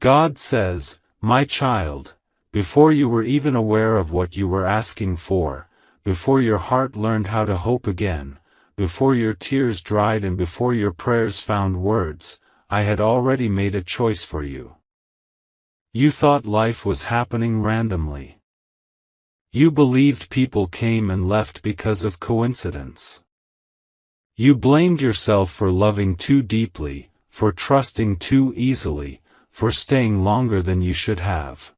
God says, "My child, before you were even aware of what you were asking for, before your heart learned how to hope again, before your tears dried and before your prayers found words, I had already made a choice for you." You thought life was happening randomly. You believed people came and left because of coincidence. You blamed yourself for loving too deeply, for trusting too easily, for staying longer than you should have.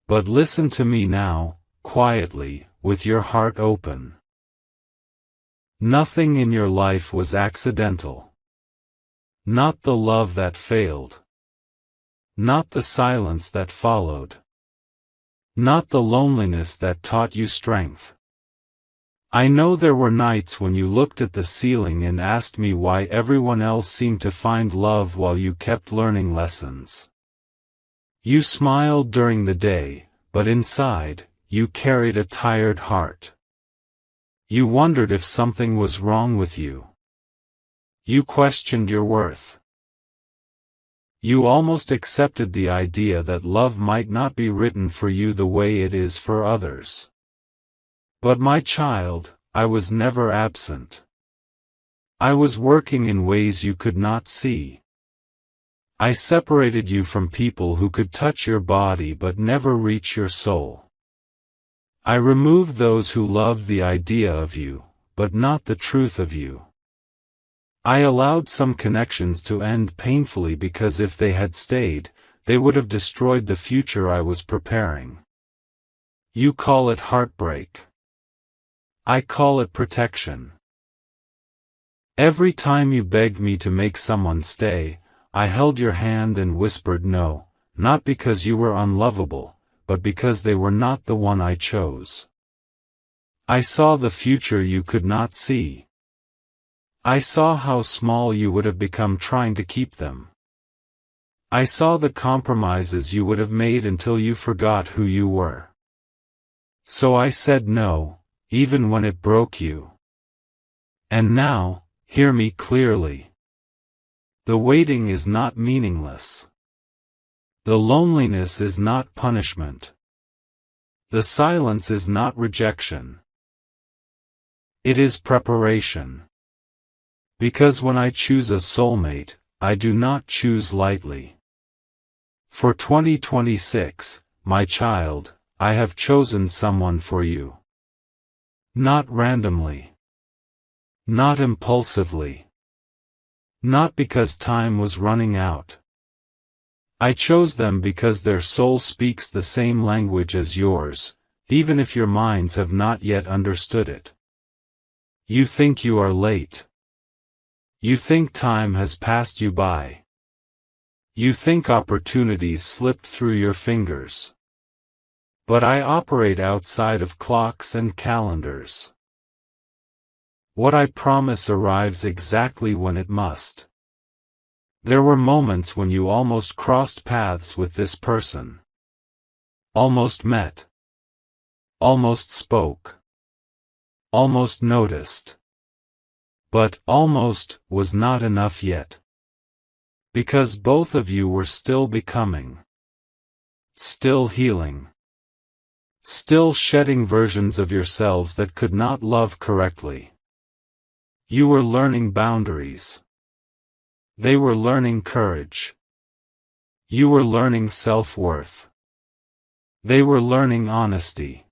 But listen to me now, quietly, with your heart open. Nothing in your life was accidental. Not the love that failed. Not the silence that followed. Not the loneliness that taught you strength. I know there were nights when you looked at the ceiling and asked me why everyone else seemed to find love while you kept learning lessons. You smiled during the day, but inside, you carried a tired heart. You wondered if something was wrong with you. You questioned your worth. You almost accepted the idea that love might not be written for you the way it is for others. But my child, I was never absent. I was working in ways you could not see. I separated you from people who could touch your body but never reach your soul. I removed those who loved the idea of you, but not the truth of you. I allowed some connections to end painfully because if they had stayed, they would have destroyed the future I was preparing. You call it heartbreak. I call it protection. Every time you begged me to make someone stay, I held your hand and whispered no, not because you were unlovable, but because they were not the one I chose. I saw the future you could not see. I saw how small you would have become trying to keep them. I saw the compromises you would have made until you forgot who you were. So I said no, even when it broke you. And now, hear me clearly. The waiting is not meaningless. The loneliness is not punishment. The silence is not rejection. It is preparation. Because when I choose a soulmate, I do not choose lightly. For 2026, my child, I have chosen someone for you. Not randomly. Not impulsively. Not because time was running out. I chose them because their soul speaks the same language as yours, even if your minds have not yet understood it. You think you are late. You think time has passed you by. You think opportunities slipped through your fingers. But I operate outside of clocks and calendars. What I promise arrives exactly when it must. There were moments when you almost crossed paths with this person. Almost met. Almost spoke. Almost noticed. But almost was not enough yet. Because both of you were still becoming. Still healing. Still shedding versions of yourselves that could not love correctly. You were learning boundaries. They were learning courage. You were learning self-worth. They were learning honesty.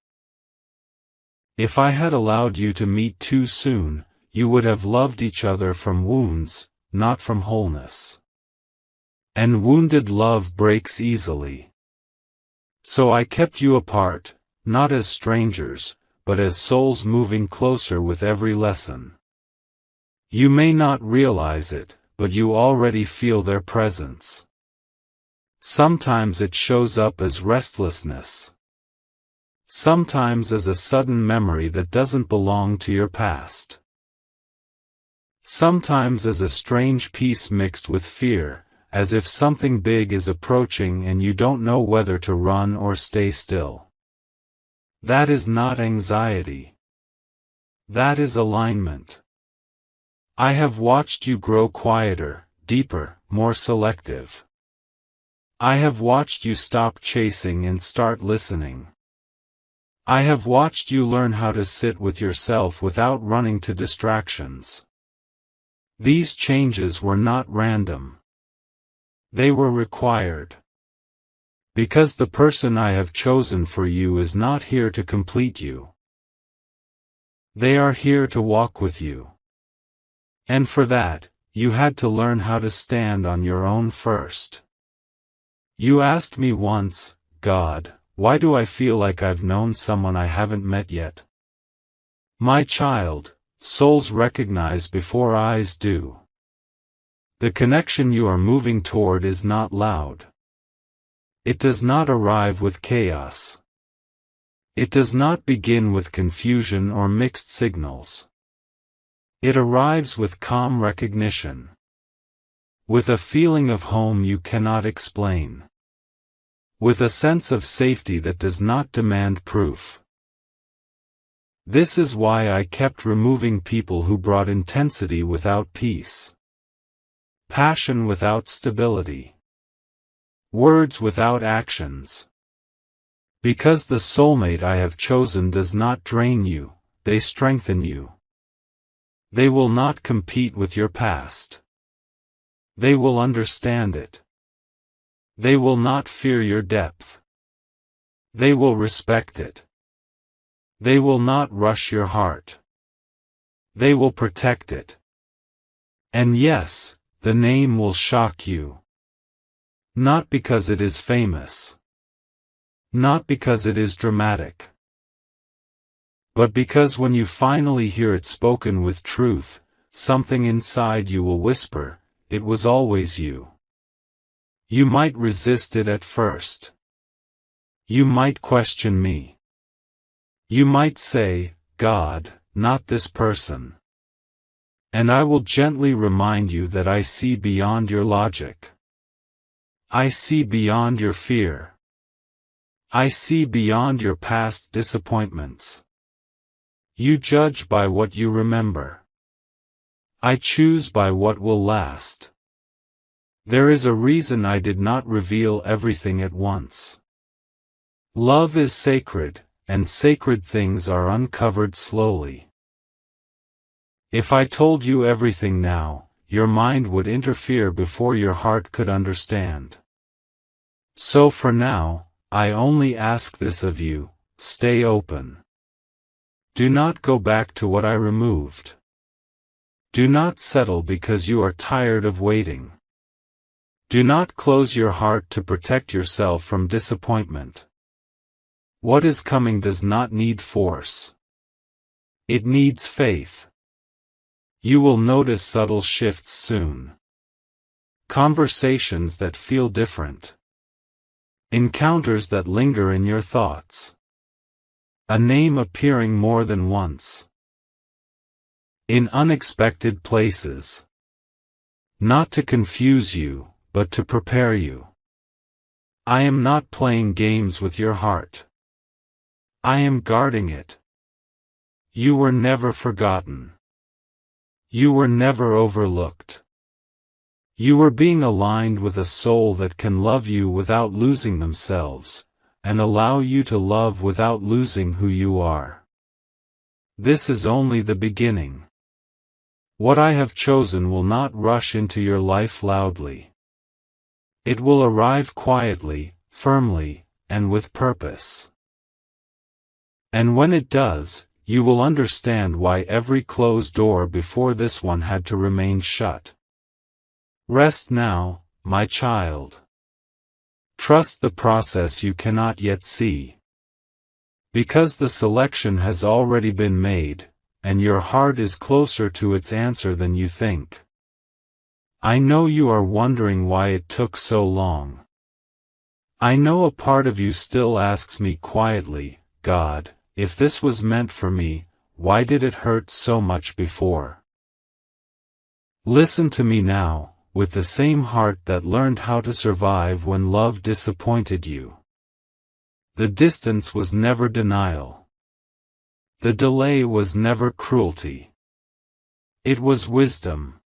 If I had allowed you to meet too soon, you would have loved each other from wounds, not from wholeness. And wounded love breaks easily. So I kept you apart, not as strangers, but as souls moving closer with every lesson. You may not realize it, but you already feel their presence. Sometimes it shows up as restlessness. Sometimes as a sudden memory that doesn't belong to your past. Sometimes as a strange peace mixed with fear, as if something big is approaching and you don't know whether to run or stay still. That is not anxiety. That is alignment. I have watched you grow quieter, deeper, more selective. I have watched you stop chasing and start listening. I have watched you learn how to sit with yourself without running to distractions. These changes were not random. They were required. Because the person I have chosen for you is not here to complete you. They are here to walk with you. And for that, you had to learn how to stand on your own first. You asked me once, God, why do I feel like I've known someone I haven't met yet? My child, souls recognize before eyes do. The connection you are moving toward is not loud. It does not arrive with chaos. It does not begin with confusion or mixed signals. It arrives with calm recognition. With a feeling of home you cannot explain. With a sense of safety that does not demand proof. This is why I kept removing people who brought intensity without peace. Passion without stability. Words without actions. Because the soulmate I have chosen does not drain you, they strengthen you. They will not compete with your past. They will understand it. They will not fear your depth. They will respect it. They will not rush your heart. They will protect it. And yes, the name will shock you. Not because it is famous. Not because it is dramatic. But because when you finally hear it spoken with truth, something inside you will whisper, it was always you. You might resist it at first. You might question me. You might say, God, not this person. And I will gently remind you that I see beyond your logic. I see beyond your fear. I see beyond your past disappointments. You judge by what you remember. I choose by what will last. There is a reason I did not reveal everything at once. Love is sacred, and sacred things are uncovered slowly. If I told you everything now, your mind would interfere before your heart could understand. So for now, I only ask this of you, stay open. Do not go back to what I removed. Do not settle because you are tired of waiting. Do not close your heart to protect yourself from disappointment. What is coming does not need force. It needs faith. You will notice subtle shifts soon. Conversations that feel different. Encounters that linger in your thoughts. A name appearing more than once. In unexpected places. Not to confuse you, but to prepare you. I am not playing games with your heart. I am guarding it. You were never forgotten. You were never overlooked. You were being aligned with a soul that can love you without losing themselves, and allow you to love without losing who you are. This is only the beginning. What I have chosen will not rush into your life loudly. It will arrive quietly, firmly, and with purpose. And when it does, you will understand why every closed door before this one had to remain shut. Rest now, my child. Trust the process you cannot yet see. Because the selection has already been made, and your heart is closer to its answer than you think. I know you are wondering why it took so long. I know a part of you still asks me quietly, God, if this was meant for me, why did it hurt so much before? Listen to me now, with the same heart that learned how to survive when love disappointed you. The distance was never denial. The delay was never cruelty. It was wisdom.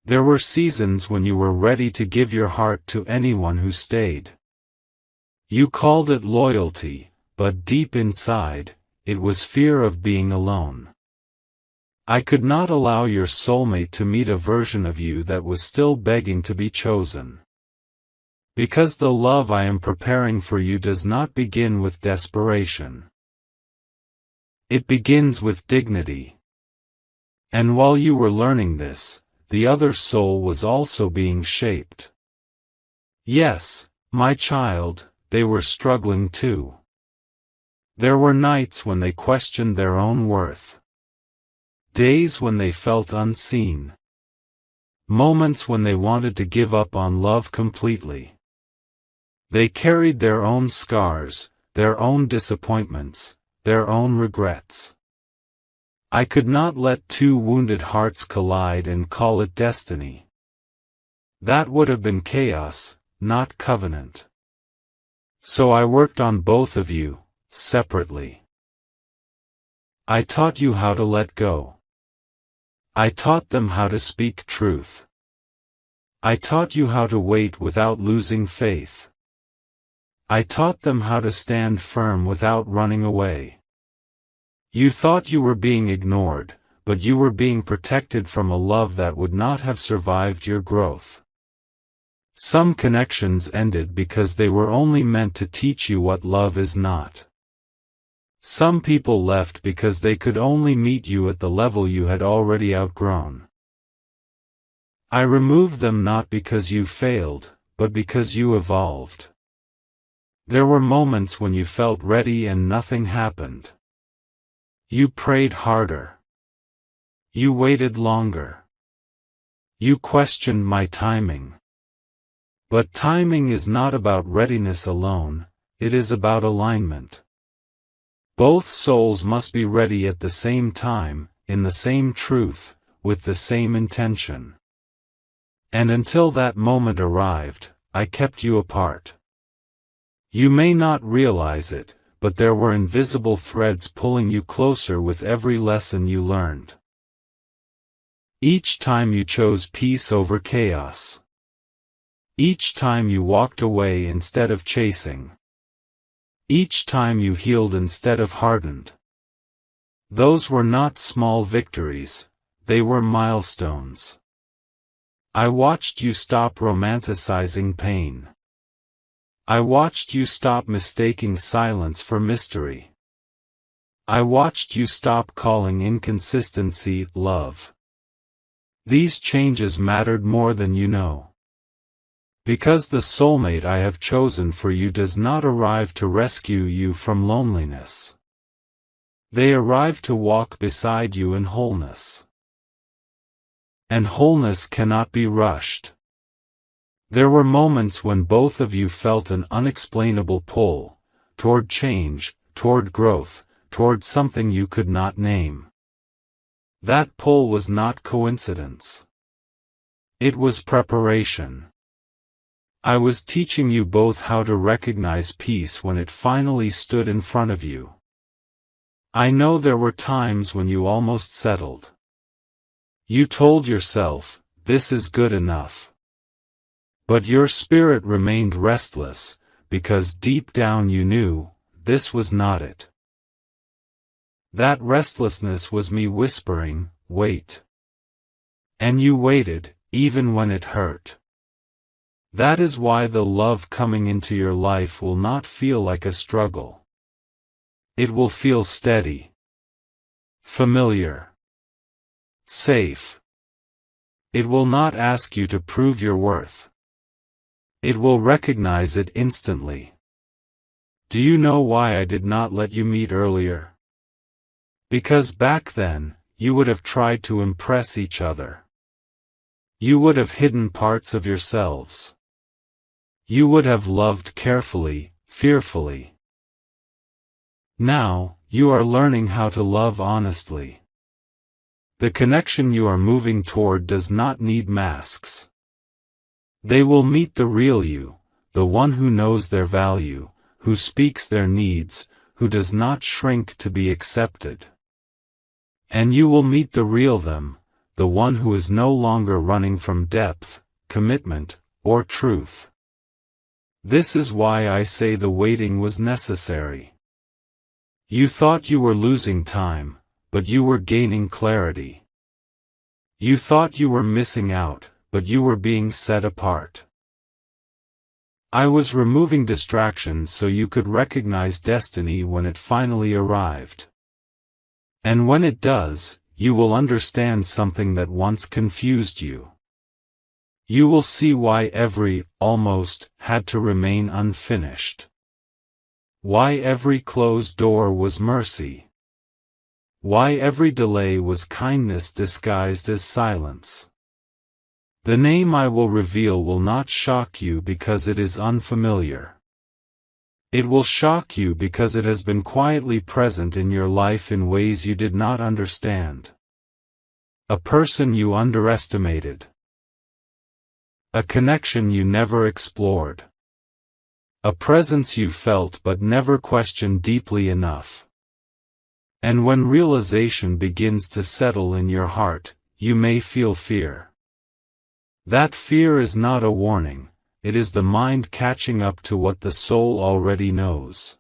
There were seasons when you were ready to give your heart to anyone who stayed. You called it loyalty, but deep inside, it was fear of being alone. I could not allow your soulmate to meet a version of you that was still begging to be chosen. Because the love I am preparing for you does not begin with desperation. It begins with dignity. And while you were learning this, the other soul was also being shaped. Yes, my child, they were struggling too. There were nights when they questioned their own worth. Days when they felt unseen. Moments when they wanted to give up on love completely. They carried their own scars, their own disappointments, their own regrets. I could not let two wounded hearts collide and call it destiny. That would have been chaos, not covenant. So I worked on both of you, separately. I taught you how to let go. I taught them how to speak truth. I taught you how to wait without losing faith. I taught them how to stand firm without running away. You thought you were being ignored, but you were being protected from a love that would not have survived your growth. Some connections ended because they were only meant to teach you what love is not. Some people left because they could only meet you at the level you had already outgrown. I removed them not because you failed, but because you evolved. There were moments when you felt ready and nothing happened. You prayed harder. You waited longer. You questioned my timing. But timing is not about readiness alone, it is about alignment. Both souls must be ready at the same time, in the same truth, with the same intention. And until that moment arrived, I kept you apart. You may not realize it, but there were invisible threads pulling you closer with every lesson you learned. Each time you chose peace over chaos. Each time you walked away instead of chasing. Each time you healed instead of hardened. Those were not small victories, they were milestones. I watched you stop romanticizing pain. I watched you stop mistaking silence for mystery. I watched you stop calling inconsistency love. These changes mattered more than you know. Because the soulmate I have chosen for you does not arrive to rescue you from loneliness. They arrive to walk beside you in wholeness. And wholeness cannot be rushed. There were moments when both of you felt an unexplainable pull, toward change, toward growth, toward something you could not name. That pull was not coincidence. It was preparation. I was teaching you both how to recognize peace when it finally stood in front of you. I know there were times when you almost settled. You told yourself, this is good enough. But your spirit remained restless, because deep down you knew, this was not it. That restlessness was me whispering, wait. And you waited, even when it hurt. That is why the love coming into your life will not feel like a struggle. It will feel steady, familiar, safe. It will not ask you to prove your worth. It will recognize it instantly. Do you know why I did not let you meet earlier? Because back then, you would have tried to impress each other. You would have hidden parts of yourselves. You would have loved carefully, fearfully. Now, you are learning how to love honestly. The connection you are moving toward does not need masks. They will meet the real you, the one who knows their value, who speaks their needs, who does not shrink to be accepted. And you will meet the real them, the one who is no longer running from depth, commitment, or truth. This is why I say the waiting was necessary. You thought you were losing time, but you were gaining clarity. You thought you were missing out, but you were being set apart. I was removing distractions so you could recognize destiny when it finally arrived. And when it does, you will understand something that once confused you. You will see why every almost had to remain unfinished. Why every closed door was mercy. Why every delay was kindness disguised as silence. The name I will reveal will not shock you because it is unfamiliar. It will shock you because it has been quietly present in your life in ways you did not understand. A person you underestimated. A connection you never explored. A presence you felt but never questioned deeply enough. And when realization begins to settle in your heart, you may feel fear. That fear is not a warning, it is the mind catching up to what the soul already knows.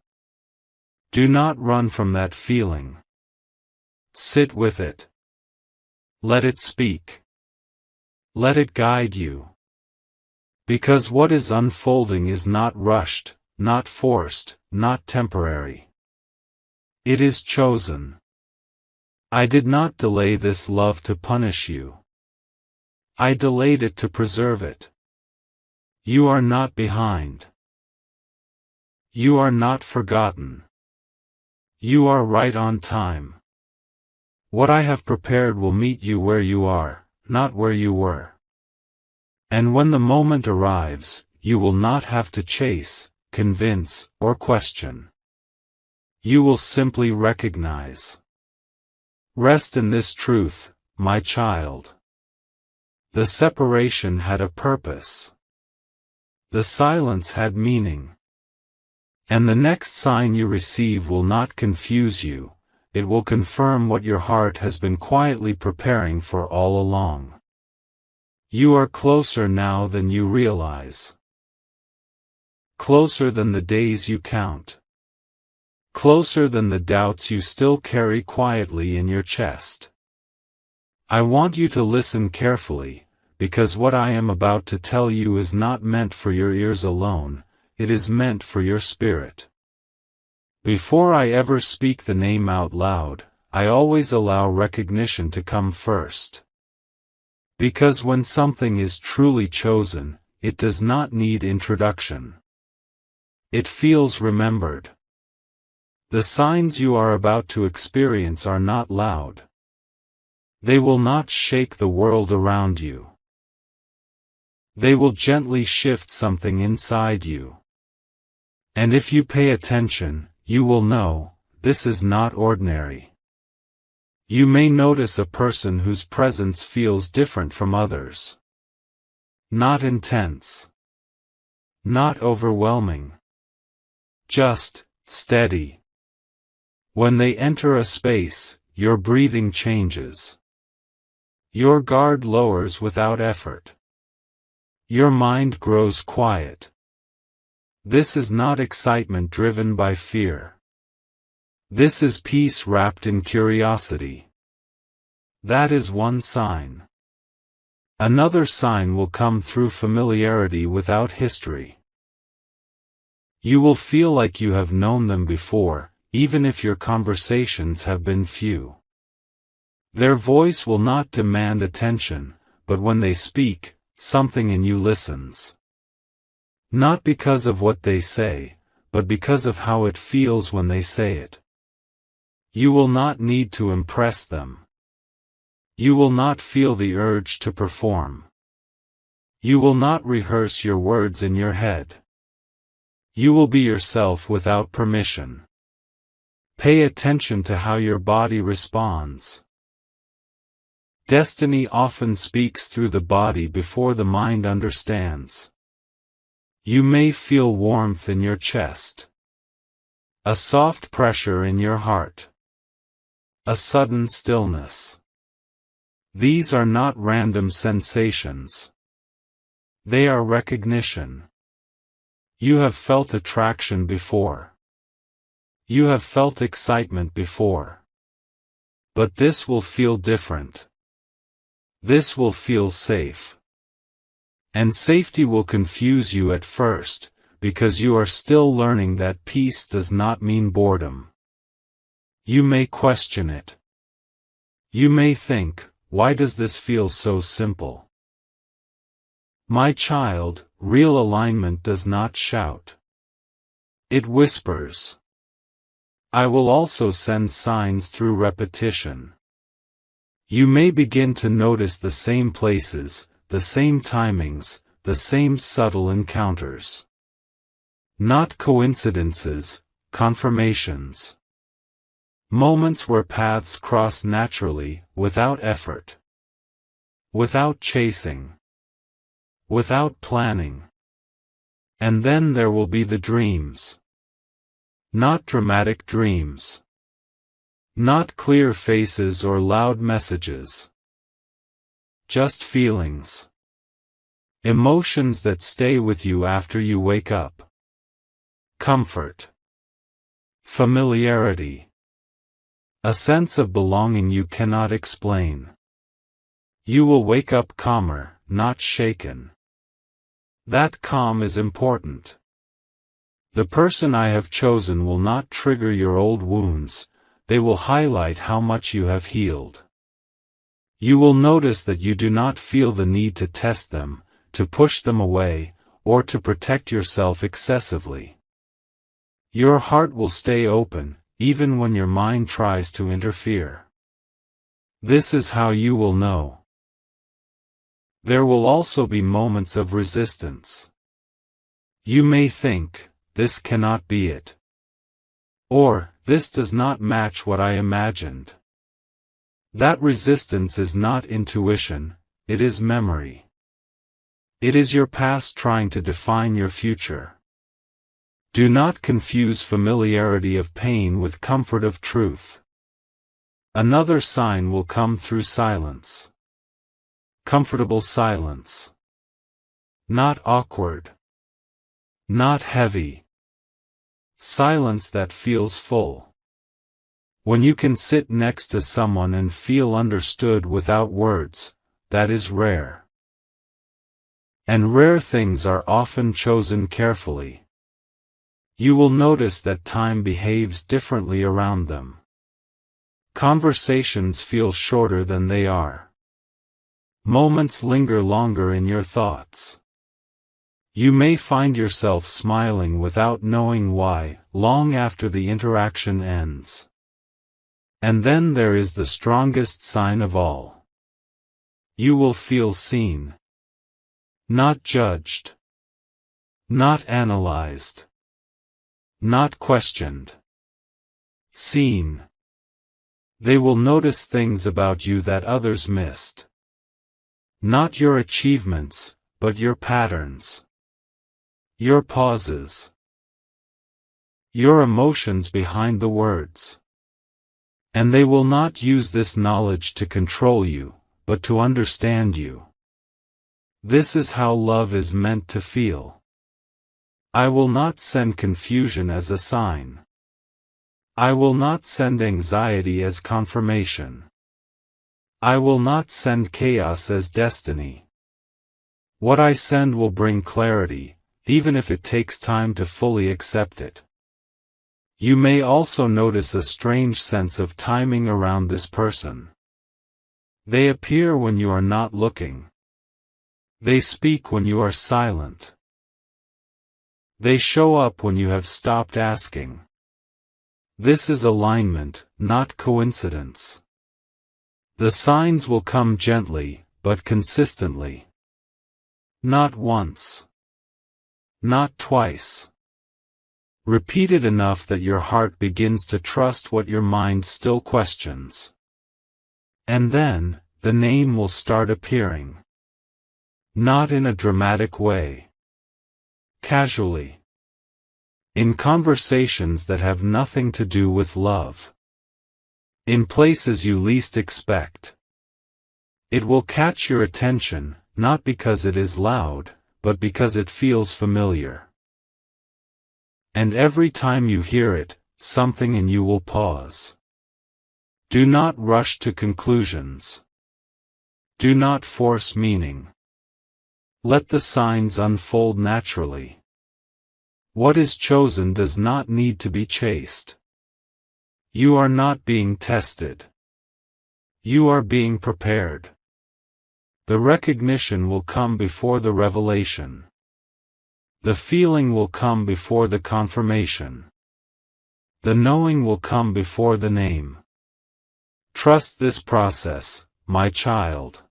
Do not run from that feeling. Sit with it. Let it speak. Let it guide you. Because what is unfolding is not rushed, not forced, not temporary. It is chosen. I did not delay this love to punish you. I delayed it to preserve it. You are not behind. You are not forgotten. You are right on time. What I have prepared will meet you where you are, not where you were. And when the moment arrives, you will not have to chase, convince, or question. You will simply recognize. Rest in this truth, my child. The separation had a purpose. The silence had meaning. And the next sign you receive will not confuse you, it will confirm what your heart has been quietly preparing for all along. You are closer now than you realize. Closer than the days you count. Closer than the doubts you still carry quietly in your chest. I want you to listen carefully, because what I am about to tell you is not meant for your ears alone, it is meant for your spirit. Before I ever speak the name out loud, I always allow recognition to come first. Because when something is truly chosen, it does not need introduction. It feels remembered. The signs you are about to experience are not loud. They will not shake the world around you. They will gently shift something inside you. And if you pay attention, you will know, this is not ordinary. You may notice a person whose presence feels different from others. Not intense. Not overwhelming. Just steady. When they enter a space, your breathing changes. Your guard lowers without effort. Your mind grows quiet. This is not excitement driven by fear. This is peace wrapped in curiosity. That is one sign. Another sign will come through familiarity without history. You will feel like you have known them before, even if your conversations have been few. Their voice will not demand attention, but when they speak, something in you listens. Not because of what they say, but because of how it feels when they say it. You will not need to impress them. You will not feel the urge to perform. You will not rehearse your words in your head. You will be yourself without permission. Pay attention to how your body responds. Destiny often speaks through the body before the mind understands. You may feel warmth in your chest. A soft pressure in your heart. A sudden stillness. These are not random sensations. They are recognition. You have felt attraction before. You have felt excitement before. But this will feel different. This will feel safe. And safety will confuse you at first, because you are still learning that peace does not mean boredom. You may question it. You may think, why does this feel so simple? My child, real alignment does not shout. It whispers. I will also send signs through repetition. You may begin to notice the same places, the same timings, the same subtle encounters. Not coincidences, confirmations. Moments where paths cross naturally, without effort. Without chasing. Without planning. And then there will be the dreams. Not dramatic dreams. Not clear faces or loud messages. Just feelings. Emotions that stay with you after you wake up. Comfort. Familiarity. A sense of belonging you cannot explain. You will wake up calmer, not shaken. That calm is important. The person I have chosen will not trigger your old wounds, they will highlight how much you have healed. You will notice that you do not feel the need to test them, to push them away, or to protect yourself excessively. Your heart will stay open, even when your mind tries to interfere. This is how you will know. There will also be moments of resistance. You may think, this cannot be it. Or, this does not match what I imagined. That resistance is not intuition, it is memory. It is your past trying to define your future. Do not confuse familiarity of pain with comfort of truth. Another sign will come through silence. Comfortable silence. Not awkward. Not heavy. Silence that feels full. When you can sit next to someone and feel understood without words, that is rare. And rare things are often chosen carefully. You will notice that time behaves differently around them. Conversations feel shorter than they are. Moments linger longer in your thoughts. You may find yourself smiling without knowing why, long after the interaction ends. And then there is the strongest sign of all. You will feel seen. Not judged. Not analyzed. Not questioned. Seen. They will notice things about you that others missed. Not your achievements, but your patterns. Your pauses. Your emotions behind the words. And they will not use this knowledge to control you, but to understand you. This is how love is meant to feel. I will not send confusion as a sign. I will not send anxiety as confirmation. I will not send chaos as destiny. What I send will bring clarity, even if it takes time to fully accept it. You may also notice a strange sense of timing around this person. They appear when you are not looking. They speak when you are silent. They show up when you have stopped asking. This is alignment, not coincidence. The signs will come gently, but consistently. Not once. Not twice. Repeated enough that your heart begins to trust what your mind still questions. And then, the name will start appearing. Not in a dramatic way. Casually. In conversations that have nothing to do with love. In places you least expect. It will catch your attention, not because it is loud, but because it feels familiar. And every time you hear it, something in you will pause. Do not rush to conclusions. Do not force meaning. Let the signs unfold naturally. What is chosen does not need to be chased. You are not being tested. You are being prepared. The recognition will come before the revelation. The feeling will come before the confirmation. The knowing will come before the name. Trust this process, my child.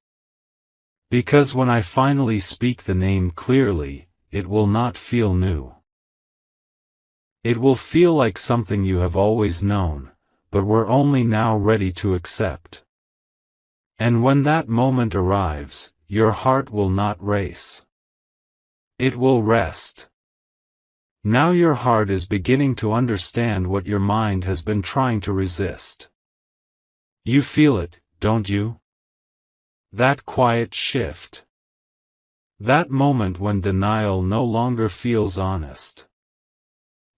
Because when I finally speak the name clearly, it will not feel new. It will feel like something you have always known, but were only now ready to accept. And when that moment arrives, your heart will not race. It will rest. Now your heart is beginning to understand what your mind has been trying to resist. You feel it, don't you? That quiet shift. That moment when denial no longer feels honest.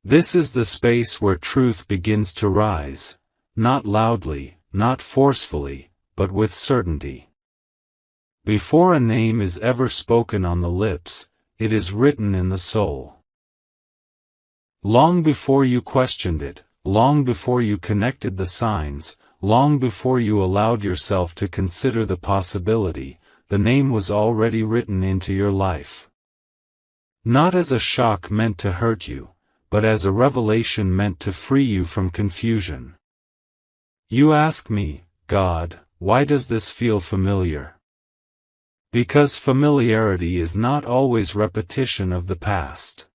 This is the space where truth begins to rise, not loudly, not forcefully, but with certainty. Before a name is ever spoken on the lips, it is written in the soul. Long before you questioned it, long before you connected the signs, long before you allowed yourself to consider the possibility, the name was already written into your life. Not as a shock meant to hurt you, but as a revelation meant to free you from confusion. You ask me, God, why does this feel familiar? Because familiarity is not always repetition of the past.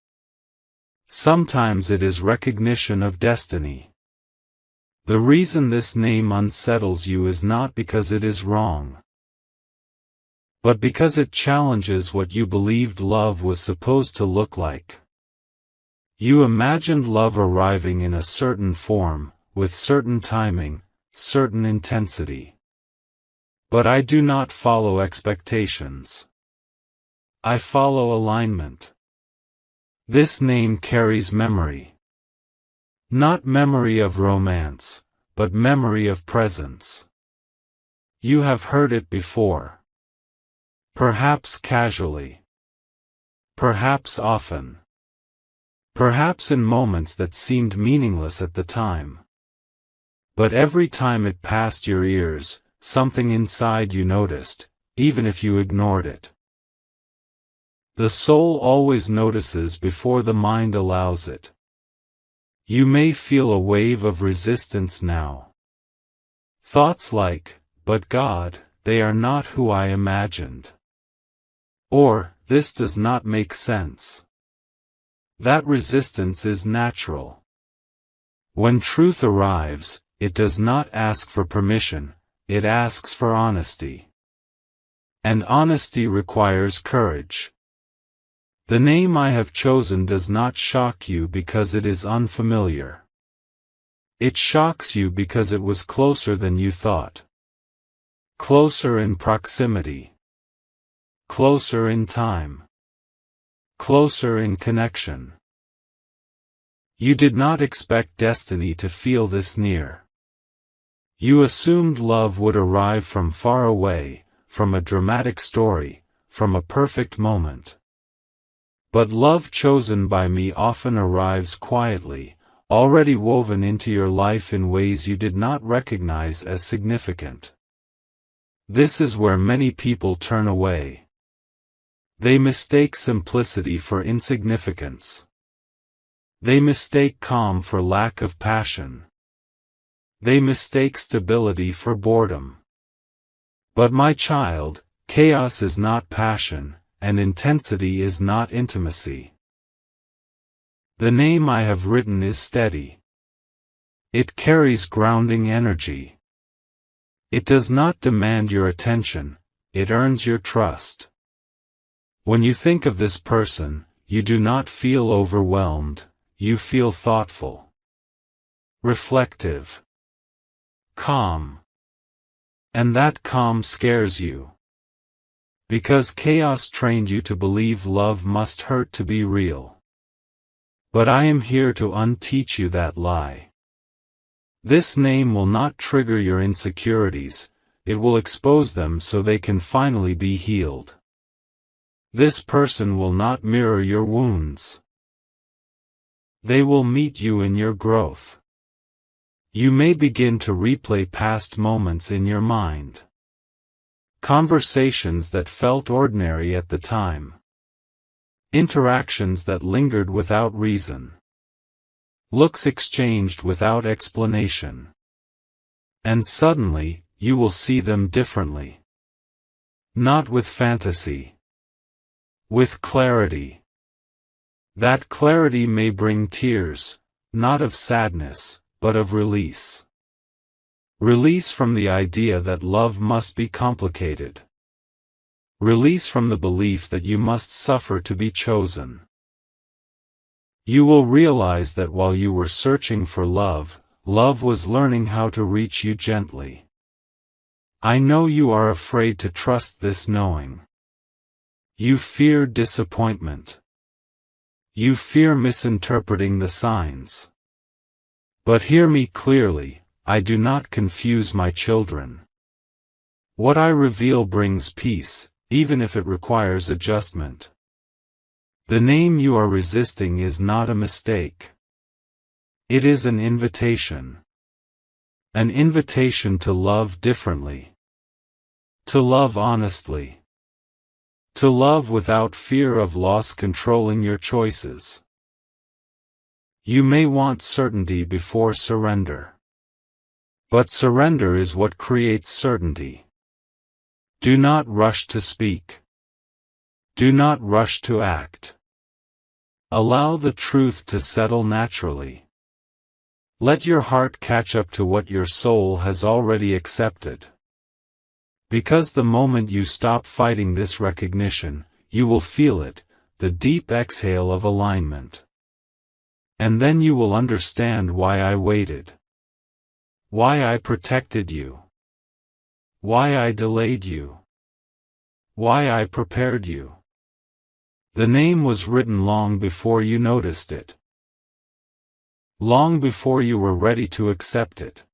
Sometimes it is recognition of destiny. The reason this name unsettles you is not because it is wrong, but because it challenges what you believed love was supposed to look like. You imagined love arriving in a certain form, with certain timing, certain intensity. But I do not follow expectations. I follow alignment. This name carries memory. Not memory of romance, but memory of presence. You have heard it before. Perhaps casually. Perhaps often. Perhaps in moments that seemed meaningless at the time. But every time it passed your ears, something inside you noticed, even if you ignored it. The soul always notices before the mind allows it. You may feel a wave of resistance now. Thoughts like, but God, they are not who I imagined. Or, this does not make sense. That resistance is natural. When truth arrives, it does not ask for permission, it asks for honesty. And honesty requires courage. The name I have chosen does not shock you because it is unfamiliar. It shocks you because it was closer than you thought. Closer in proximity. Closer in time. Closer in connection. You did not expect destiny to feel this near. You assumed love would arrive from far away, from a dramatic story, from a perfect moment. But love chosen by me often arrives quietly, already woven into your life in ways you did not recognize as significant. This is where many people turn away. They mistake simplicity for insignificance. They mistake calm for lack of passion. They mistake stability for boredom. But my child, chaos is not passion, and intensity is not intimacy. The name I have written is steady. It carries grounding energy. It does not demand your attention, it earns your trust. When you think of this person, you do not feel overwhelmed, you feel thoughtful, reflective, calm. And that calm scares you. Because chaos trained you to believe love must hurt to be real. But I am here to unteach you that lie. This name will not trigger your insecurities, it will expose them so they can finally be healed. This person will not mirror your wounds. They will meet you in your growth. You may begin to replay past moments in your mind. Conversations that felt ordinary at the time. Interactions that lingered without reason. Looks exchanged without explanation. And suddenly, you will see them differently. Not with fantasy. With clarity. That clarity may bring tears, not of sadness, but of release. Release from the idea that love must be complicated. Release from the belief that you must suffer to be chosen. You will realize that while you were searching for love, love was learning how to reach you gently. I know you are afraid to trust this knowing. You fear disappointment. You fear misinterpreting the signs. But hear me clearly, I do not confuse my children. What I reveal brings peace, even if it requires adjustment. The name you are resisting is not a mistake. It is an invitation. An invitation to love differently. To love honestly. To love without fear of loss controlling your choices. You may want certainty before surrender. But surrender is what creates certainty. Do not rush to speak. Do not rush to act. Allow the truth to settle naturally. Let your heart catch up to what your soul has already accepted. Because the moment you stop fighting this recognition, you will feel it, the deep exhale of alignment. And then you will understand why I waited. Why I protected you. Why I delayed you. Why I prepared you. The name was written long before you noticed it. Long before you were ready to accept it.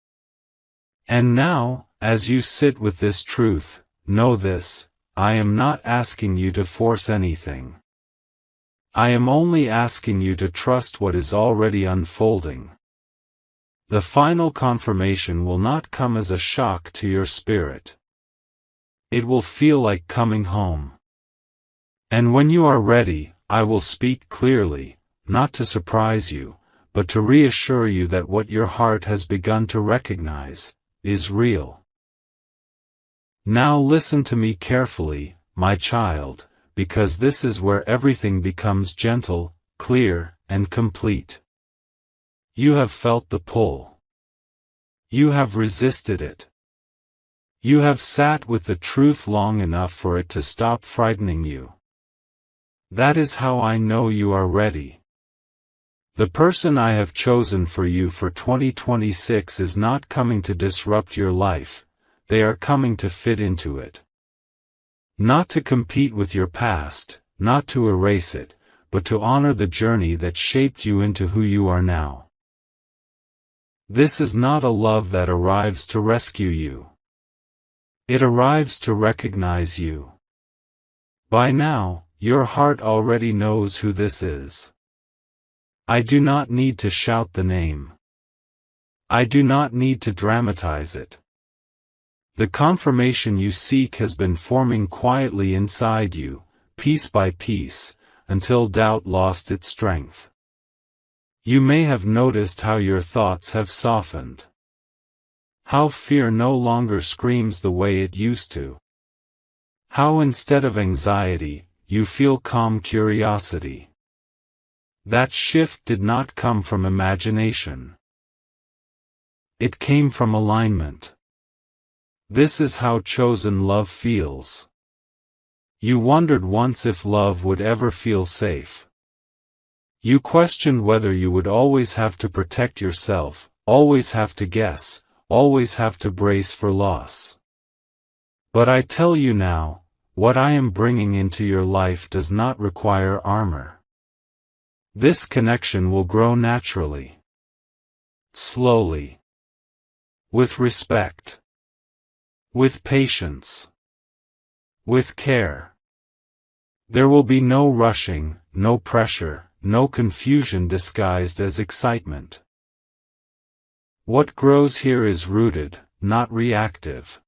And now, as you sit with this truth, know this, I am not asking you to force anything. I am only asking you to trust what is already unfolding. The final confirmation will not come as a shock to your spirit. It will feel like coming home. And when you are ready, I will speak clearly, not to surprise you, but to reassure you that what your heart has begun to recognize is real. Now listen to me carefully, my child, because this is where everything becomes gentle, clear, and complete. You have felt the pull. You have resisted it. You have sat with the truth long enough for it to stop frightening you. That is how I know you are ready. The person I have chosen for you for 2026 is not coming to disrupt your life, they are coming to fit into it. Not to compete with your past, not to erase it, but to honor the journey that shaped you into who you are now. This is not a love that arrives to rescue you. It arrives to recognize you. By now, your heart already knows who this is. I do not need to shout the name. I do not need to dramatize it. The confirmation you seek has been forming quietly inside you, piece by piece, until doubt lost its strength. You may have noticed how your thoughts have softened. How fear no longer screams the way it used to. How instead of anxiety, you feel calm curiosity. That shift did not come from imagination. It came from alignment. This is how chosen love feels. You wondered once if love would ever feel safe. You questioned whether you would always have to protect yourself, always have to guess, always have to brace for loss. But I tell you now, what I am bringing into your life does not require armor. This connection will grow naturally. Slowly. With respect. With patience. With care. There will be no rushing, no pressure, no confusion disguised as excitement. What grows here is rooted, not reactive.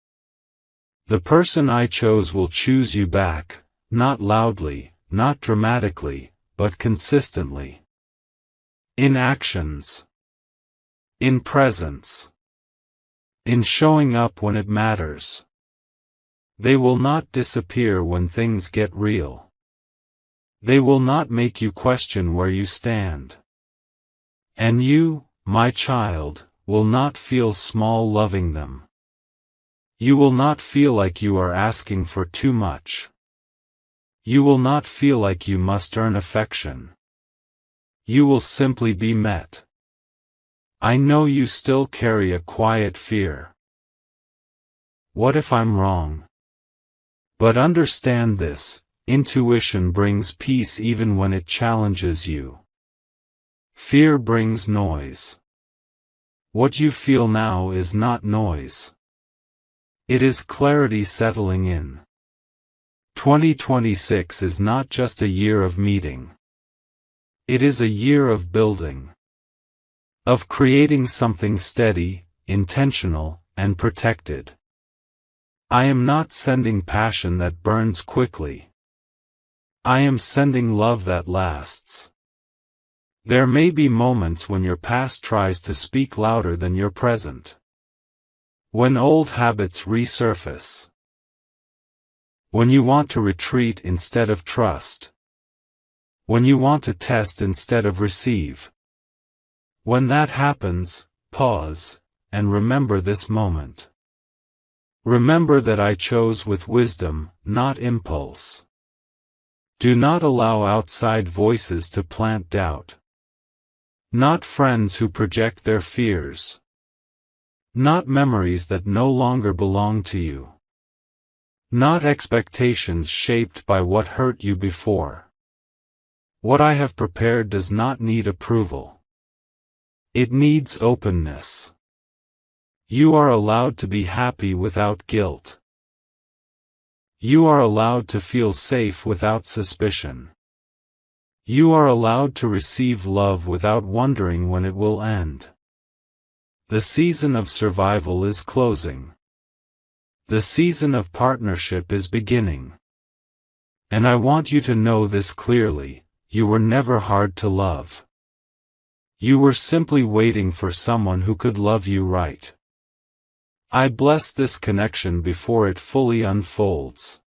The person I chose will choose you back, not loudly, not dramatically, but consistently. In actions. In presence. In showing up when it matters. They will not disappear when things get real. They will not make you question where you stand. And you, my child, will not feel small loving them. You will not feel like you are asking for too much. You will not feel like you must earn affection. You will simply be met. I know you still carry a quiet fear. What if I'm wrong? But understand this, intuition brings peace even when it challenges you. Fear brings noise. What you feel now is not noise. It is clarity settling in. 2026 is not just a year of meeting. It is a year of building. Of creating something steady, intentional, and protected. I am not sending passion that burns quickly. I am sending love that lasts. There may be moments when your past tries to speak louder than your present. When old habits resurface. When you want to retreat instead of trust. When you want to test instead of receive. When that happens, pause, and remember this moment. Remember that I chose with wisdom, not impulse. Do not allow outside voices to plant doubt. Not friends who project their fears. Not memories that no longer belong to you. Not expectations shaped by what hurt you before. What I have prepared does not need approval. It needs openness. You are allowed to be happy without guilt. You are allowed to feel safe without suspicion. You are allowed to receive love without wondering when it will end. The season of survival is closing. The season of partnership is beginning. And I want you to know this clearly, you were never hard to love. You were simply waiting for someone who could love you right. I bless this connection before it fully unfolds.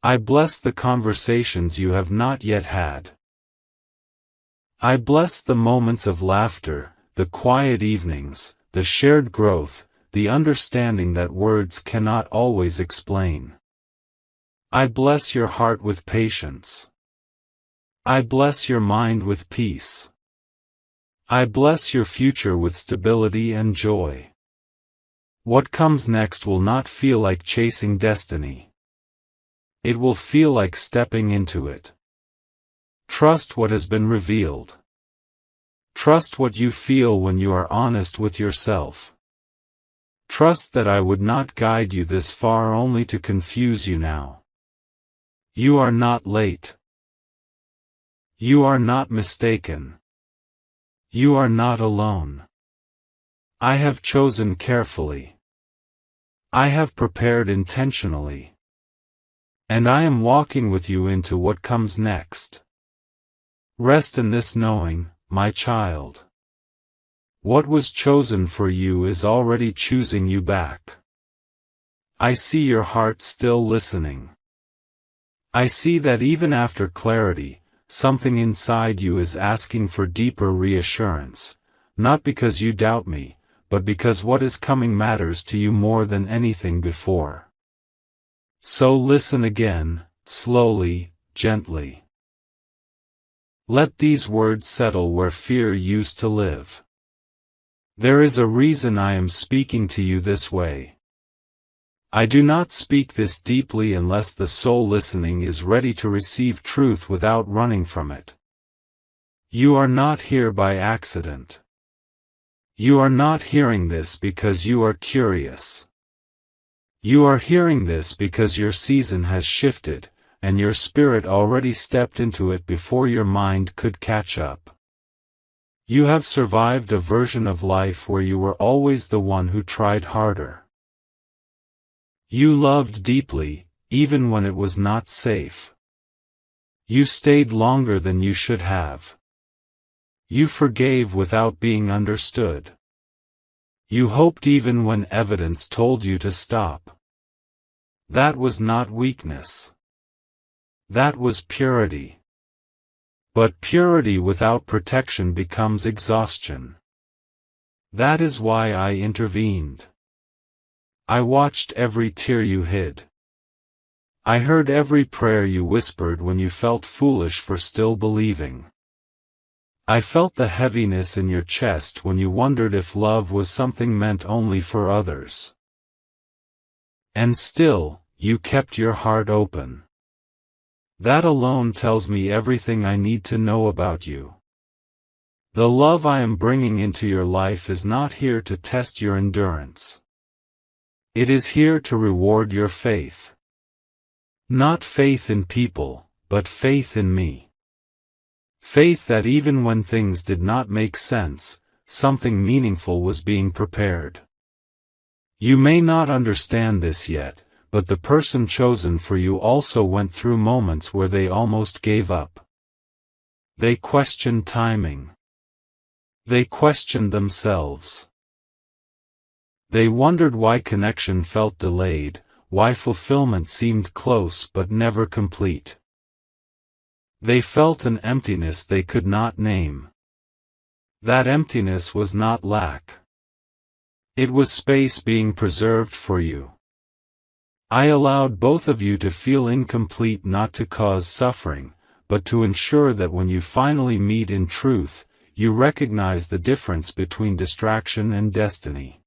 I bless the conversations you have not yet had. I bless the moments of laughter, the quiet evenings, the shared growth, the understanding that words cannot always explain. I bless your heart with patience. I bless your mind with peace. I bless your future with stability and joy. What comes next will not feel like chasing destiny. It will feel like stepping into it. Trust what has been revealed. Trust what you feel when you are honest with yourself. Trust that I would not guide you this far only to confuse you now. You are not late. You are not mistaken. You are not alone. I have chosen carefully. I have prepared intentionally. And I am walking with you into what comes next. Rest in this knowing, my child. What was chosen for you is already choosing you back. I see your heart still listening. I see that even after clarity, something inside you is asking for deeper reassurance, not because you doubt me, but because what is coming matters to you more than anything before. So listen again, slowly, gently. Let these words settle where fear used to live. There is a reason I am speaking to you this way. I do not speak this deeply unless the soul listening is ready to receive truth without running from it. You are not here by accident. You are not hearing this because you are curious. You are hearing this because your season has shifted, and your spirit already stepped into it before your mind could catch up. You have survived a version of life where you were always the one who tried harder. You loved deeply, even when it was not safe. You stayed longer than you should have. You forgave without being understood. You hoped even when evidence told you to stop. That was not weakness. That was purity. But purity without protection becomes exhaustion. That is why I intervened. I watched every tear you hid. I heard every prayer you whispered when you felt foolish for still believing. I felt the heaviness in your chest when you wondered if love was something meant only for others. And still, you kept your heart open. That alone tells me everything I need to know about you. The love I am bringing into your life is not here to test your endurance. It is here to reward your faith. Not faith in people, but faith in me. Faith that even when things did not make sense, something meaningful was being prepared. You may not understand this yet, but the person chosen for you also went through moments where they almost gave up. They questioned timing. They questioned themselves. They wondered why connection felt delayed, why fulfillment seemed close but never complete. They felt an emptiness they could not name. That emptiness was not lack. It was space being preserved for you. I allowed both of you to feel incomplete, not to cause suffering, but to ensure that when you finally meet in truth, you recognize the difference between distraction and destiny.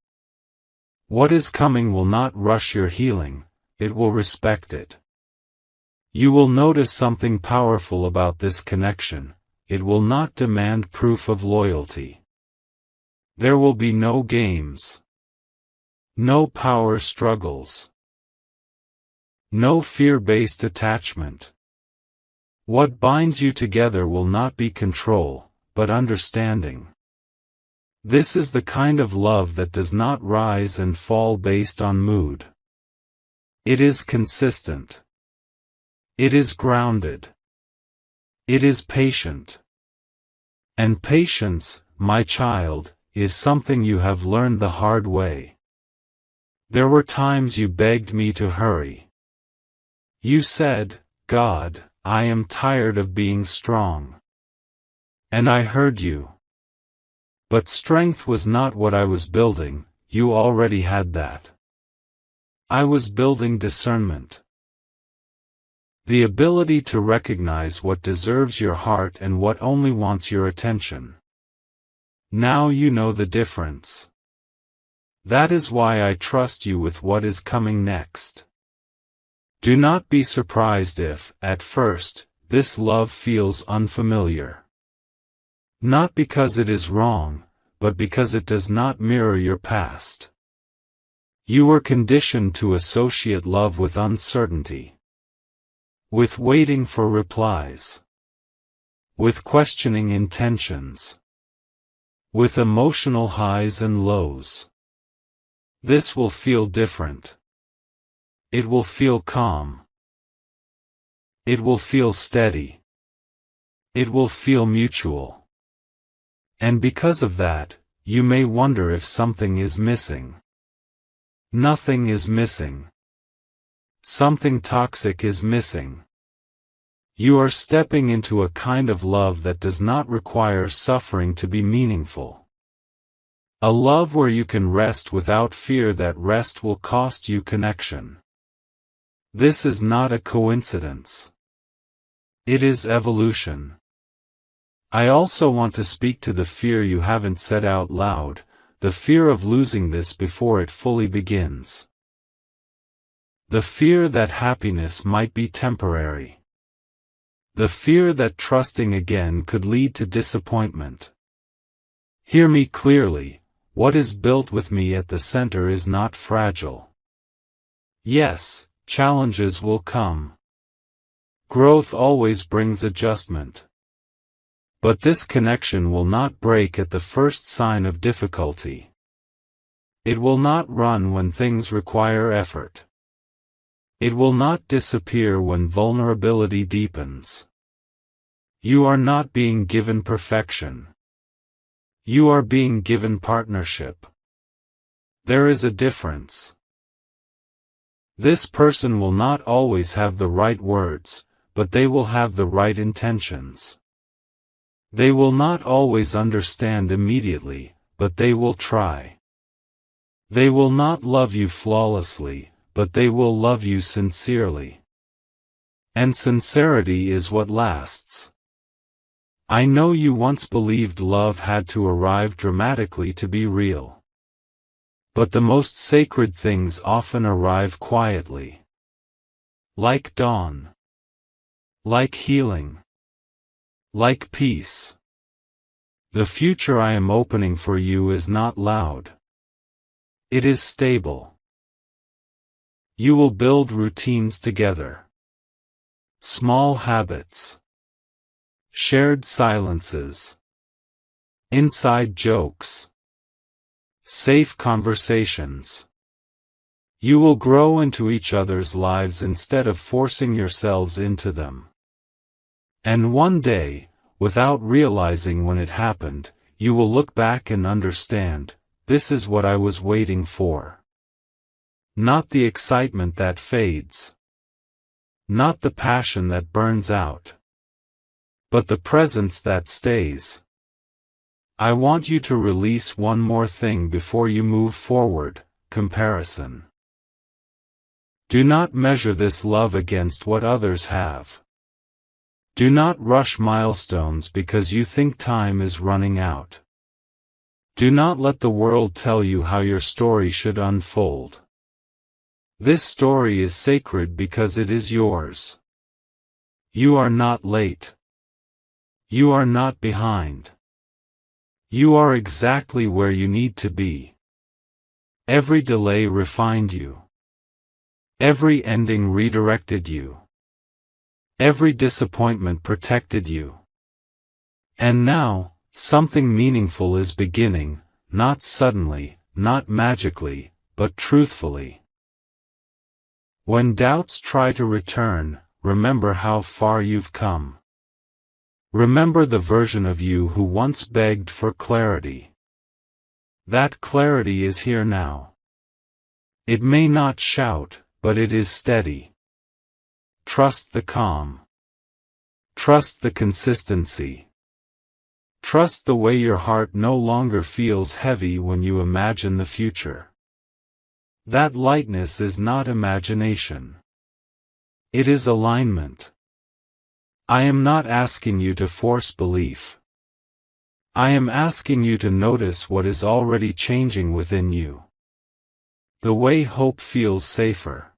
What is coming will not rush your healing, it will respect it. You will notice something powerful about this connection: it will not demand proof of loyalty. There will be no games. No power struggles. No fear-based attachment. What binds you together will not be control, but understanding. This is the kind of love that does not rise and fall based on mood. It is consistent. It is grounded. It is patient. And patience, my child, is something you have learned the hard way. There were times you begged me to hurry. You said, "God, I am tired of being strong." And I heard you. But strength was not what I was building, you already had that. I was building discernment. The ability to recognize what deserves your heart and what only wants your attention. Now you know the difference. That is why I trust you with what is coming next. Do not be surprised if, at first, this love feels unfamiliar. Not because it is wrong, but because it does not mirror your past. You were conditioned to associate love with uncertainty. With waiting for replies. With questioning intentions. With emotional highs and lows. This will feel different. It will feel calm. It will feel steady. It will feel mutual. And because of that, you may wonder if something is missing. Nothing is missing. Something toxic is missing. You are stepping into a kind of love that does not require suffering to be meaningful. A love where you can rest without fear that rest will cost you connection. This is not a coincidence. It is evolution. I also want to speak to the fear you haven't said out loud, the fear of losing this before it fully begins. The fear that happiness might be temporary. The fear that trusting again could lead to disappointment. Hear me clearly, what is built with me at the center is not fragile. Yes, challenges will come. Growth always brings adjustment. But this connection will not break at the first sign of difficulty. It will not run when things require effort. It will not disappear when vulnerability deepens. You are not being given perfection. You are being given partnership. There is a difference. This person will not always have the right words, but they will have the right intentions. They will not always understand immediately, but they will try. They will not love you flawlessly, but they will love you sincerely. And sincerity is what lasts. I know you once believed love had to arrive dramatically to be real. But the most sacred things often arrive quietly. Like dawn. Like healing. Like peace. The future I am opening for you is not loud. It is stable. You will build routines together. Small habits. Shared silences. Inside jokes. Safe conversations. You will grow into each other's lives instead of forcing yourselves into them. And one day, without realizing when it happened, you will look back and understand, this is what I was waiting for. Not the excitement that fades. Not the passion that burns out. But the presence that stays. I want you to release one more thing before you move forward: comparison. Do not measure this love against what others have. Do not rush milestones because you think time is running out. Do not let the world tell you how your story should unfold. This story is sacred because it is yours. You are not late. You are not behind. You are exactly where you need to be. Every delay refined you. Every ending redirected you. Every disappointment protected you. And now, something meaningful is beginning, not suddenly, not magically, but truthfully. When doubts try to return, remember how far you've come. Remember the version of you who once begged for clarity. That clarity is here now. It may not shout, but it is steady. Trust the calm. Trust the consistency. Trust the way your heart no longer feels heavy when you imagine the future. That lightness is not imagination. It is alignment. I am not asking you to force belief. I am asking you to notice what is already changing within you. The way hope feels safer.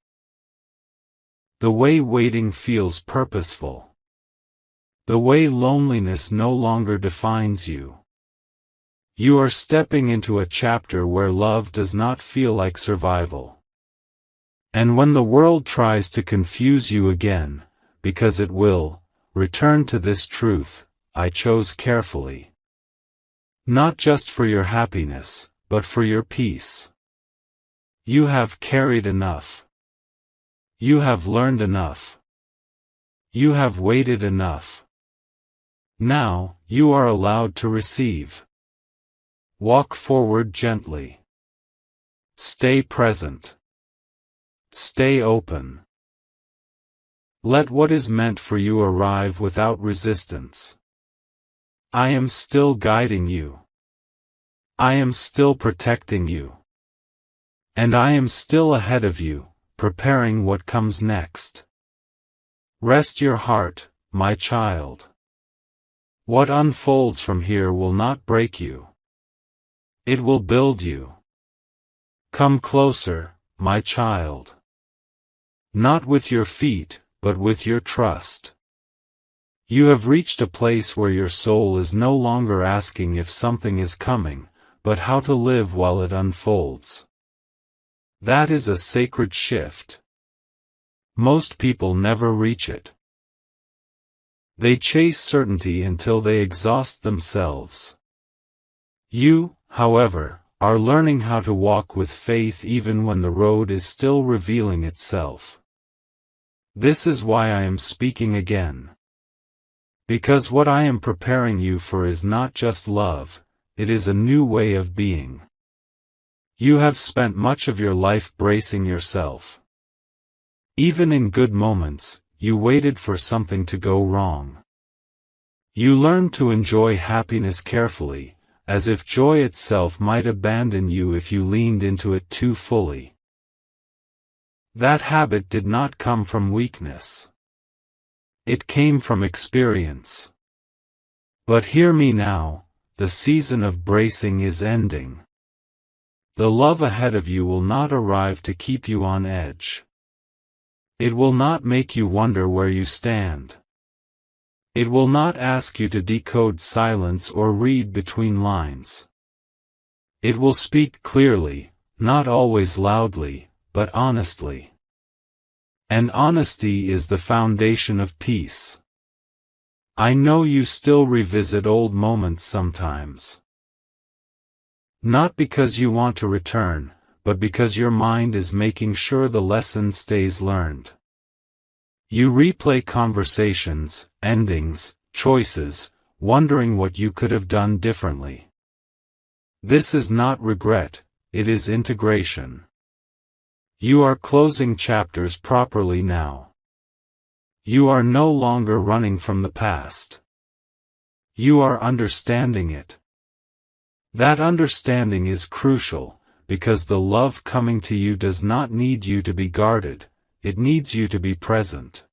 The way waiting feels purposeful. The way loneliness no longer defines you. You are stepping into a chapter where love does not feel like survival. And when the world tries to confuse you again, because it will, return to this truth: I chose carefully. Not just for your happiness, but for your peace. You have carried enough. You have learned enough. You have waited enough. Now, you are allowed to receive. Walk forward gently. Stay present. Stay open. Let what is meant for you arrive without resistance. I am still guiding you. I am still protecting you. And I am still ahead of you, preparing what comes next. Rest your heart, my child. What unfolds from here will not break you. It will build you. Come closer, my child. Not with your feet, but with your trust. You have reached a place where your soul is no longer asking if something is coming, but how to live while it unfolds. That is a sacred shift. Most people never reach it. They chase certainty until they exhaust themselves. You, however, are learning how to walk with faith even when the road is still revealing itself. This is why I am speaking again. Because what I am preparing you for is not just love, it is a new way of being. You have spent much of your life bracing yourself. Even in good moments, you waited for something to go wrong. You learned to enjoy happiness carefully, as if joy itself might abandon you if you leaned into it too fully. That habit did not come from weakness. It came from experience. But hear me now, the season of bracing is ending. The love ahead of you will not arrive to keep you on edge. It will not make you wonder where you stand. It will not ask you to decode silence or read between lines. It will speak clearly, not always loudly, but honestly. And honesty is the foundation of peace. I know you still revisit old moments sometimes. Not because you want to return, but because your mind is making sure the lesson stays learned. You replay conversations, endings, choices, wondering what you could have done differently. This is not regret, it is integration. You are closing chapters properly now. You are no longer running from the past. You are understanding it. That understanding is crucial, because the love coming to you does not need you to be guarded, it needs you to be present.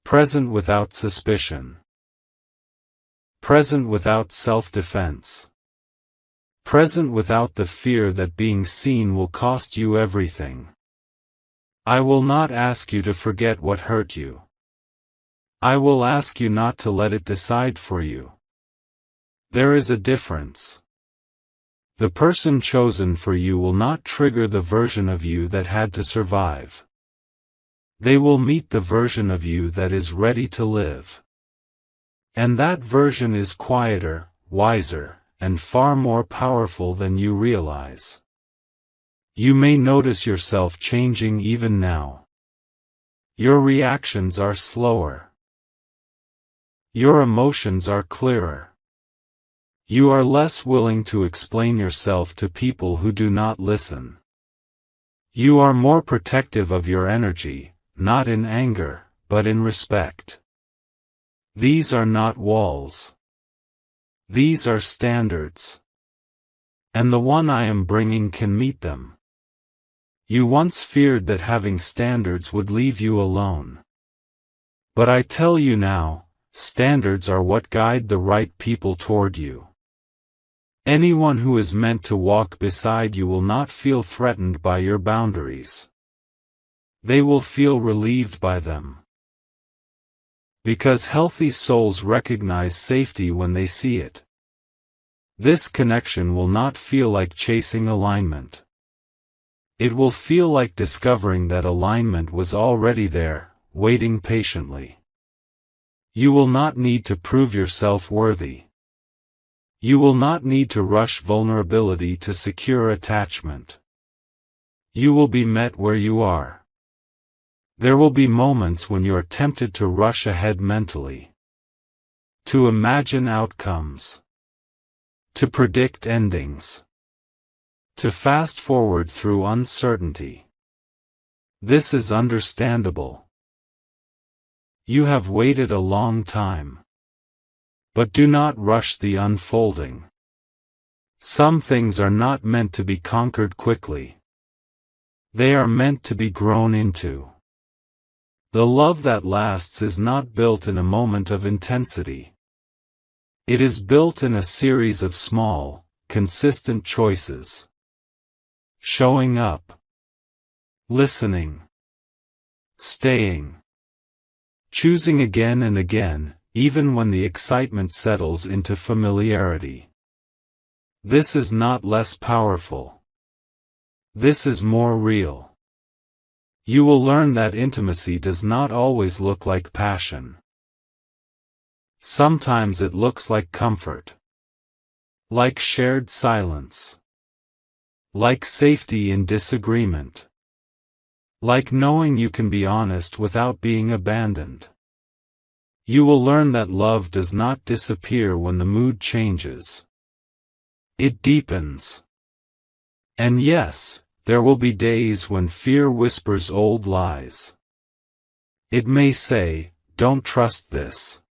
Present without suspicion. Present without self-defense. Present without the fear that being seen will cost you everything. I will not ask you to forget what hurt you. I will ask you not to let it decide for you. There is a difference. The person chosen for you will not trigger the version of you that had to survive. They will meet the version of you that is ready to live. And that version is quieter, wiser, and far more powerful than you realize. You may notice yourself changing even now. Your reactions are slower. Your emotions are clearer. You are less willing to explain yourself to people who do not listen. You are more protective of your energy, not in anger, but in respect. These are not walls. These are standards. And the one I am bringing can meet them. You once feared that having standards would leave you alone. But I tell you now, standards are what guide the right people toward you. Anyone who is meant to walk beside you will not feel threatened by your boundaries. They will feel relieved by them. Because healthy souls recognize safety when they see it. This connection will not feel like chasing alignment. It will feel like discovering that alignment was already there, waiting patiently. You will not need to prove yourself worthy. You will not need to rush vulnerability to secure attachment. You will be met where you are. There will be moments when you are tempted to rush ahead mentally. To imagine outcomes. To predict endings. To fast forward through uncertainty. This is understandable. You have waited a long time. But do not rush the unfolding. Some things are not meant to be conquered quickly. They are meant to be grown into. The love that lasts is not built in a moment of intensity. It is built in a series of small, consistent choices. Showing up. Listening. Staying. Choosing again and again, even when the excitement settles into familiarity. This is not less powerful. This is more real. You will learn that intimacy does not always look like passion. Sometimes it looks like comfort. Like shared silence. Like safety in disagreement. Like knowing you can be honest without being abandoned. You will learn that love does not disappear when the mood changes. It deepens. And yes, there will be days when fear whispers old lies. It may say, "Don't trust this."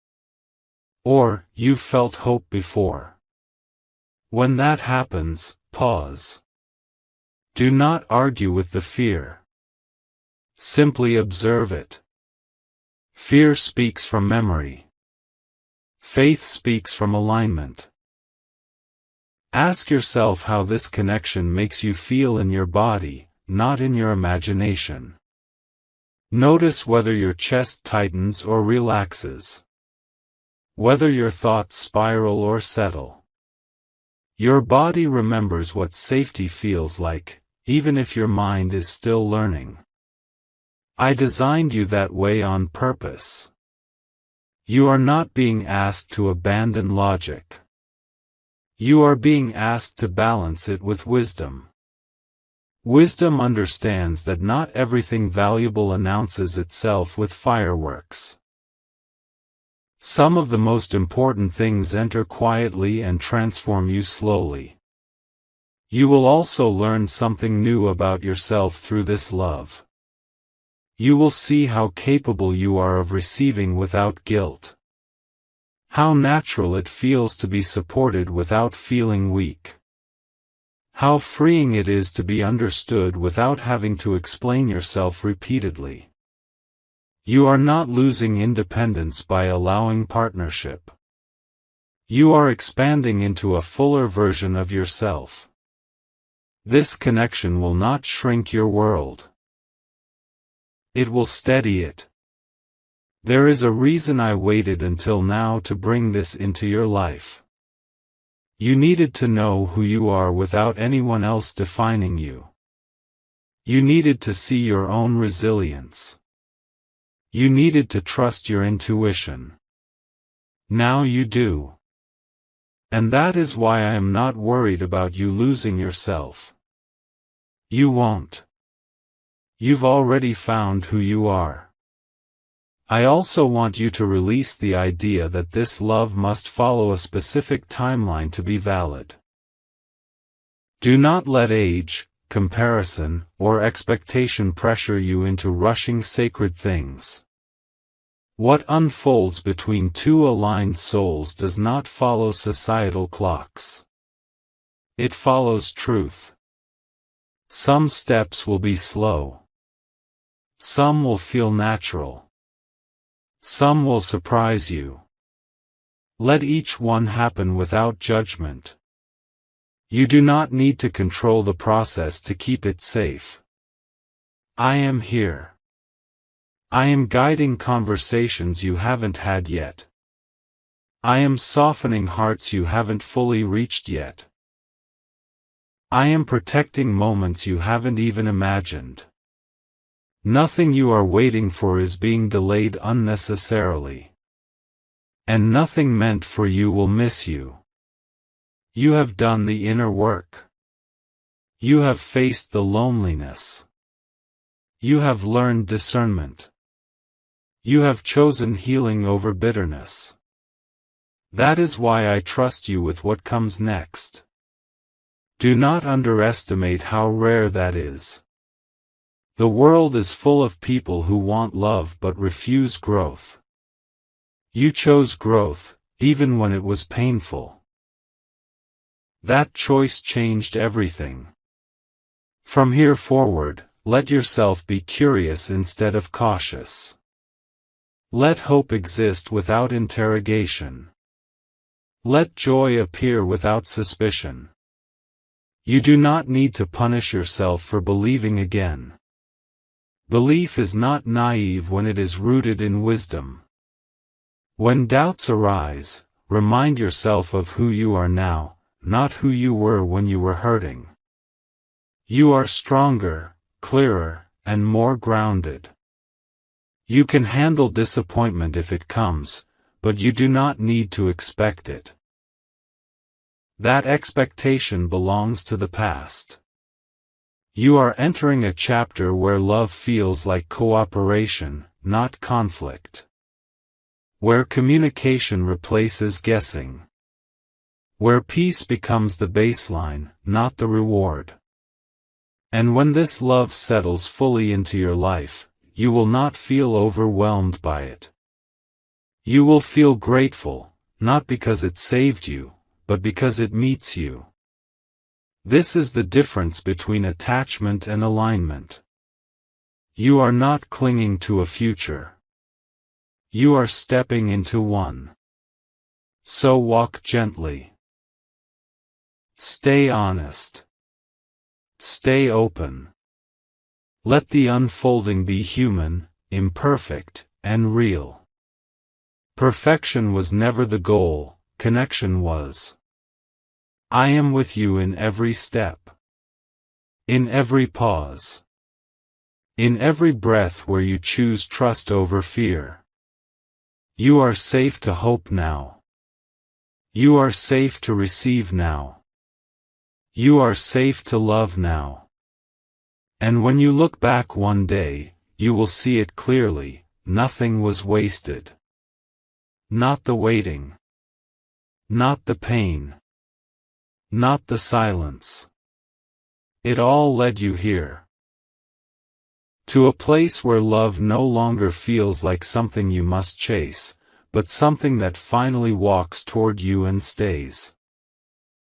Or, "You've felt hope before." When that happens, pause. Do not argue with the fear. Simply observe it. Fear speaks from memory. Faith speaks from alignment. Ask yourself how this connection makes you feel in your body, not in your imagination. Notice whether your chest tightens or relaxes. Whether your thoughts spiral or settle. Your body remembers what safety feels like, even if your mind is still learning. I designed you that way on purpose. You are not being asked to abandon logic. You are being asked to balance it with wisdom. Wisdom understands that not everything valuable announces itself with fireworks. Some of the most important things enter quietly and transform you slowly. You will also learn something new about yourself through this love. You will see how capable you are of receiving without guilt. How natural it feels to be supported without feeling weak. How freeing it is to be understood without having to explain yourself repeatedly. You are not losing independence by allowing partnership. You are expanding into a fuller version of yourself. This connection will not shrink your world. It will steady it. There is a reason I waited until now to bring this into your life. You needed to know who you are without anyone else defining you. You needed to see your own resilience. You needed to trust your intuition. Now you do. And that is why I am not worried about you losing yourself. You won't. You've already found who you are. I also want you to release the idea that this love must follow a specific timeline to be valid. Do not let age, comparison, or expectation pressure you into rushing sacred things. What unfolds between two aligned souls does not follow societal clocks. It follows truth. Some steps will be slow. Some will feel natural. Some will surprise you. Let each one happen without judgment. You do not need to control the process to keep it safe. I am here. I am guiding conversations you haven't had yet. I am softening hearts you haven't fully reached yet. I am protecting moments you haven't even imagined. Nothing you are waiting for is being delayed unnecessarily. And nothing meant for you will miss you. You have done the inner work. You have faced the loneliness. You have learned discernment. You have chosen healing over bitterness. That is why I trust you with what comes next. Do not underestimate how rare that is. The world is full of people who want love but refuse growth. You chose growth, even when it was painful. That choice changed everything. From here forward, let yourself be curious instead of cautious. Let hope exist without interrogation. Let joy appear without suspicion. You do not need to punish yourself for believing again. Belief is not naive when it is rooted in wisdom. When doubts arise, remind yourself of who you are now, not who you were when you were hurting. You are stronger, clearer, and more grounded. You can handle disappointment if it comes, but you do not need to expect it. That expectation belongs to the past. You are entering a chapter where love feels like cooperation, not conflict. Where communication replaces guessing. Where peace becomes the baseline, not the reward. And when this love settles fully into your life, you will not feel overwhelmed by it. You will feel grateful, not because it saved you, but because it meets you. This is the difference between attachment and alignment. You are not clinging to a future. You are stepping into one. So walk gently. Stay honest. Stay open. Let the unfolding be human, imperfect, and real. Perfection was never the goal, connection was. I am with you in every step. In every pause. In every breath where you choose trust over fear. You are safe to hope now. You are safe to receive now. You are safe to love now. And when you look back one day, you will see it clearly, nothing was wasted. Not the waiting. Not the pain. Not the silence. It all led you here. To a place where love no longer feels like something you must chase, but something that finally walks toward you and stays.